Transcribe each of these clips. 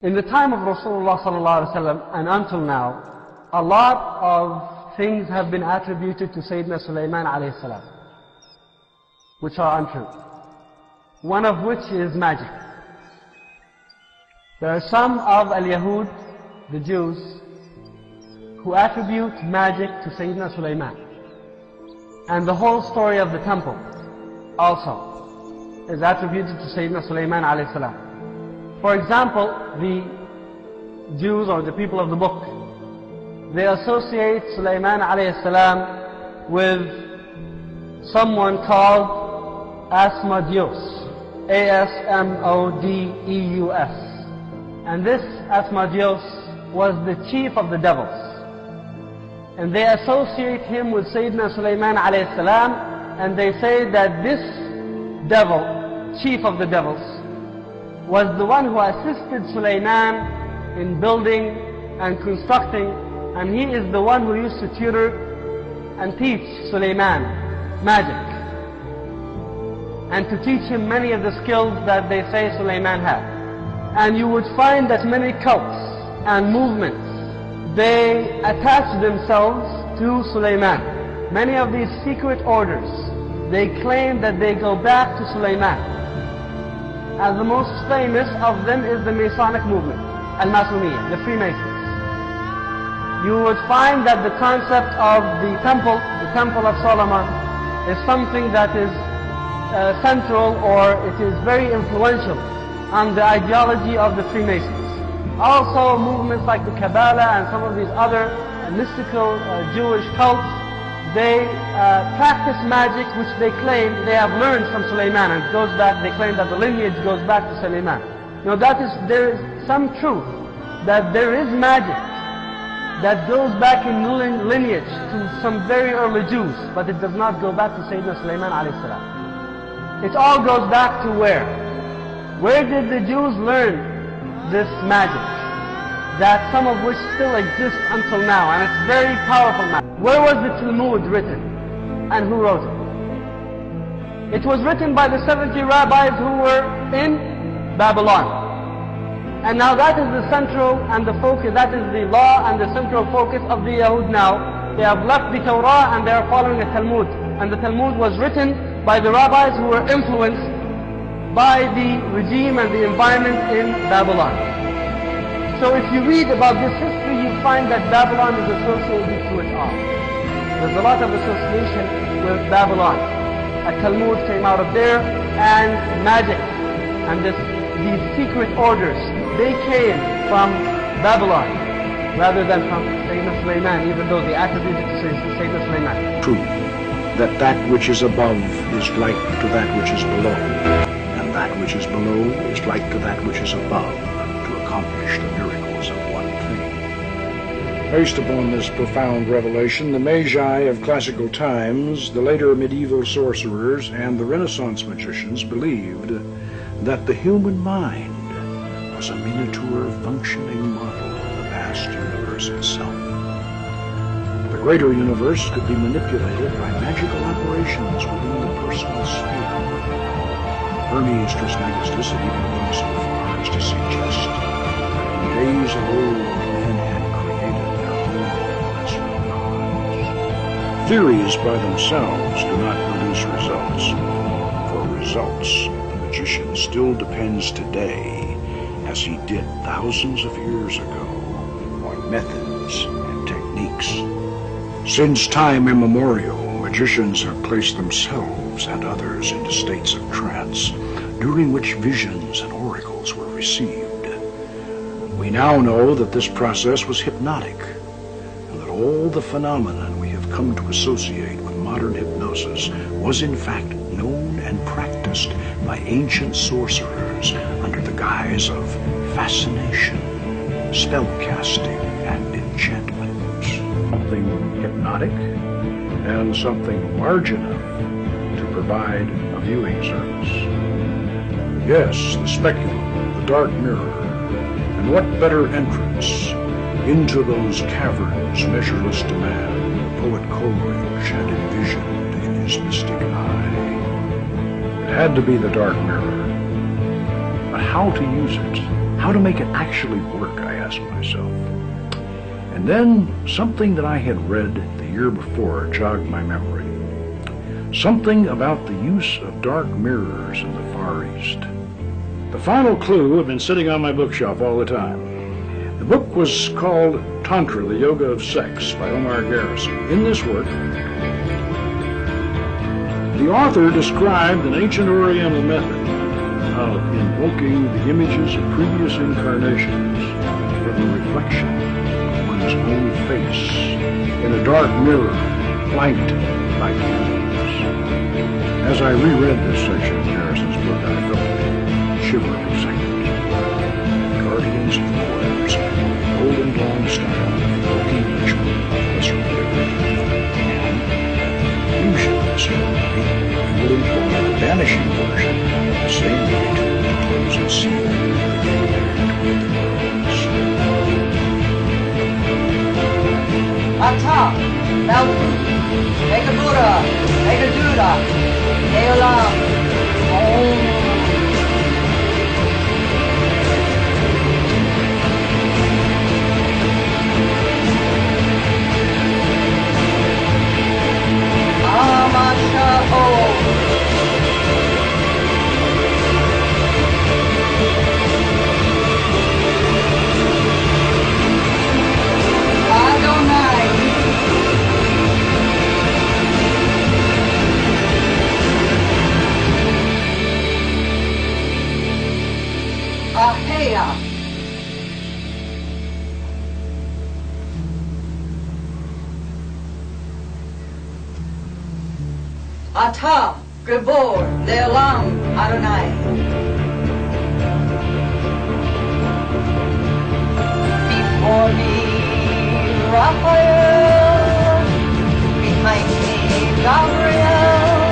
In the time of Rasulullah sallallahu alaihi wasallam and until now, a lot of things have been attributed to Sayyidina Sulaiman alayhi salam, which are untrue. One of which is magic. There are some of al-Yahud, the Jews, who attribute magic to Sayyidina Sulaiman. And the whole story of the temple also is attributed to Sayyidina Sulaiman alayhi salam. For example, the Jews or the people of the book, they associate Sulaiman alayhi salam with someone called Asmodeus, A-S-M-O-D-E-U-S. And this Asmodeus was the chief of the devils. And they associate him with Sayyidina Sulaiman alayhi salam, and they say that this devil, chief of the devils, was the one who assisted Sulaiman in building and constructing, and he is the one who used to tutor and teach Sulaiman magic, and to teach him many of the skills that they say Sulaiman had. And you would find that many cults and movements, they attach themselves to Sulaiman. Many of these secret orders, they claim that they go back to Sulaiman. And the most famous of them is the Masonic movement, Masoni, the Freemasons. You would find that the concept of the Temple of Solomon, is something that is central, or it is very influential on the ideology of the Freemasons. Also, movements like the Kabbalah and some of these other mystical Jewish cults, they practice magic which they claim they have learned from Sulaiman, and it goes back, they claim that the lineage goes back to Sulaiman. Now there is some truth that there is magic that goes back in lineage to some very early Jews, but it does not go back to Sayyidina Sulaiman alayhi salam. It all goes back to where? Where did the Jews learn this magic? That some of which still exists until now, and it's very powerful magic. Where was the Talmud written? And who wrote it? It was written by the 70 rabbis who were in Babylon. And now that is the central and the focus, that is the law and the central focus of the Yahud now. They have left the Torah and they are following the Talmud. And the Talmud was written by the rabbis who were influenced by the regime and the environment in Babylon. So if you read about this history, you find that Babylon is associated to it all. There's a lot of association with Babylon. A Talmud came out of there, and magic, and these secret orders, they came from Babylon, rather than from Sayyidina Sulaiman, even though they attributed to Sayyidina Sulaiman. True, that which is above is like to that which is below, and that which is below is like to that which is above, to accomplish the miracles of one thing. Based upon this profound revelation, the Magi of classical times, the later medieval sorcerers, and the Renaissance magicians believed that the human mind was a miniature functioning model of the vast universe itself. The greater universe could be manipulated by magical operations within the personal sphere. Hermes Trismegistus had even gone so far as to suggest that in days of old men had created their own lesser gods. Theories by themselves do not produce results. For results, the magician still depends today, as he did thousands of years ago, on methods and techniques. Since time immemorial, magicians have placed themselves and others into states of trance, during which visions and oracles were received. We now know that this process was hypnotic, and that all the phenomenon we have come to associate with modern hypnosis was in fact known and practiced by ancient sorcerers under the guise of fascination, spellcasting, and enchantment. Something hypnotic and something large enough to provide a viewing service. Yes, the speculum, the dark mirror, and what better entrance into those caverns measureless to man, the poet Coleridge had envisioned in his mystic eye. It had to be the dark mirror. But how to use it? How to make it actually work, I asked myself. And then something that I had read the year before jogged my memory. Something about the use of dark mirrors in the Far East. The final clue had been sitting on my bookshelf all the time. The book was called Tantra, the Yoga of Sex by Omar Garrison. In this work, the author described an ancient Oriental method of invoking the images of previous incarnations from the reflection of one's own face in a dark mirror flanked by candles. As I reread this section of Garrison's book, I felt a shiver of excitement. Guardians of the waters, golden dawn style, invoking ritual of lesser liberty, and fusion ceremony would employ the vanishing version of the same ritual to close and seal toward the worlds. Ata, Melku, Mega Buddha, Mega Duda, Neolam, Om. Amasha Om. Adonai. Ahia. Ata, Gabor, Leolam, Adonai. Before me, Raphael. Behind me, Gabriel.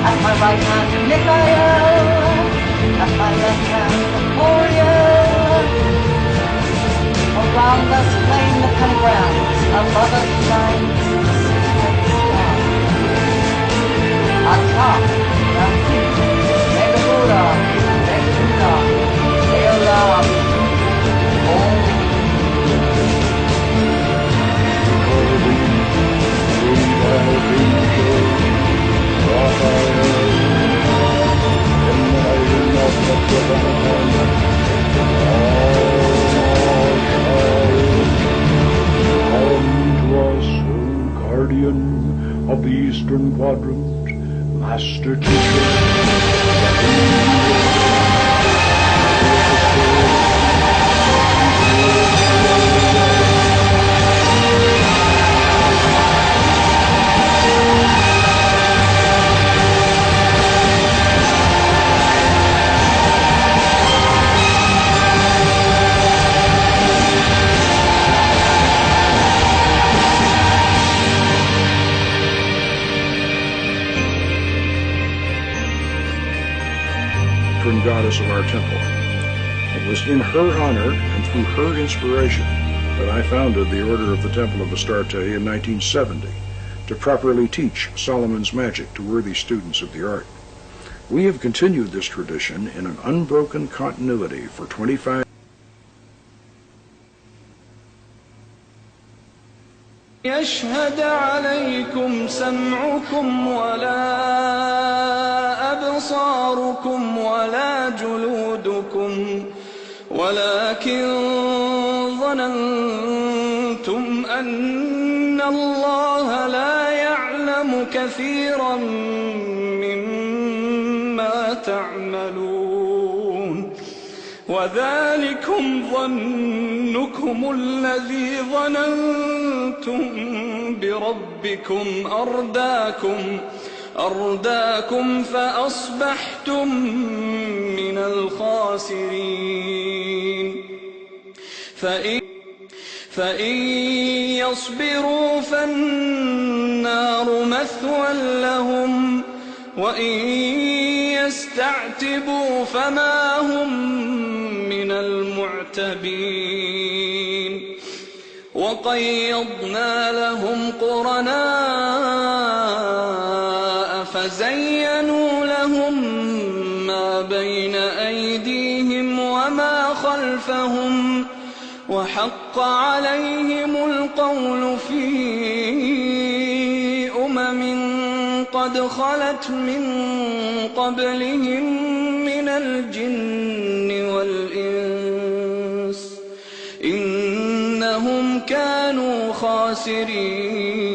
At my right hand, Michael. At my left hand, Oriel. Around us flame the pentagrams. Above us shines the secret star. Ata, Rafi, Mega Buddha, Mega Buddha, Leolam, Om. Guardian of the Eastern Quadrant, Master Teacher. Goddess of our temple. It was in her honor and through her inspiration that I founded the Order of the Temple of Astarte in 1970 to properly teach Solomon's magic to worthy students of the art. We have continued this tradition in an unbroken continuity for 25 يشهد عليكم سمعكم ولا أبصاركم ولا جلودكم ولكن ظننتم أن الله لا يعلم كثيرا مما تعملون وذلكم ظنكم الذي ظننتم بربكم أرداكم فأصبحتم من الخاسرين فإن يصبروا فالنار مثوى لهم وإن يستعتبوا فما هم من المعتبين وقيضنا لهم قرناء فزينوا لهم ما بين أيديهم وما وحق عليهم القول في قد خلت من قبلهم من الجن والإنس إنهم كانوا خاسرين.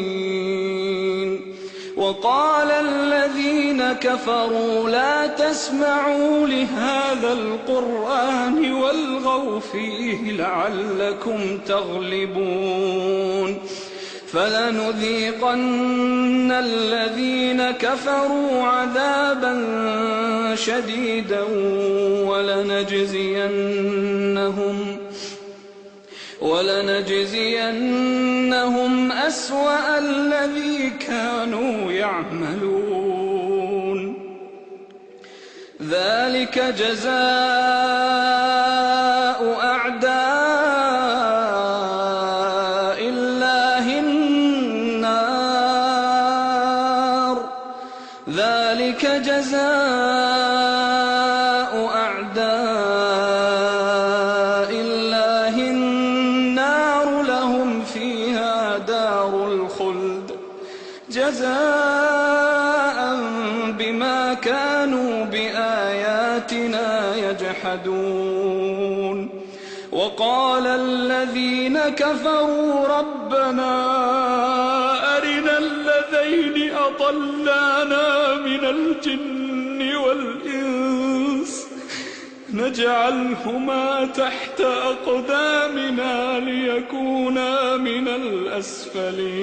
وقال الذين كفروا لا تسمعوا لهذا القرآن والغوا فيه لعلكم تغلبون. فلنذيقن الذين كفروا عذابا شديدا ولنجزينهم أسوأ الذي كانوا يعملون. ذلك جزاء أعداء الله النار. ذلك جزاء أعداء الله النار لهم فيها دار الخلد جزاء بما كانوا بآياتنا يجحدون. وقال الذين كفروا ربنا أرنا الذين أضلانا من الجن والإنس نجعلهما تحت أقدامنا ليكونا من الأسفلين.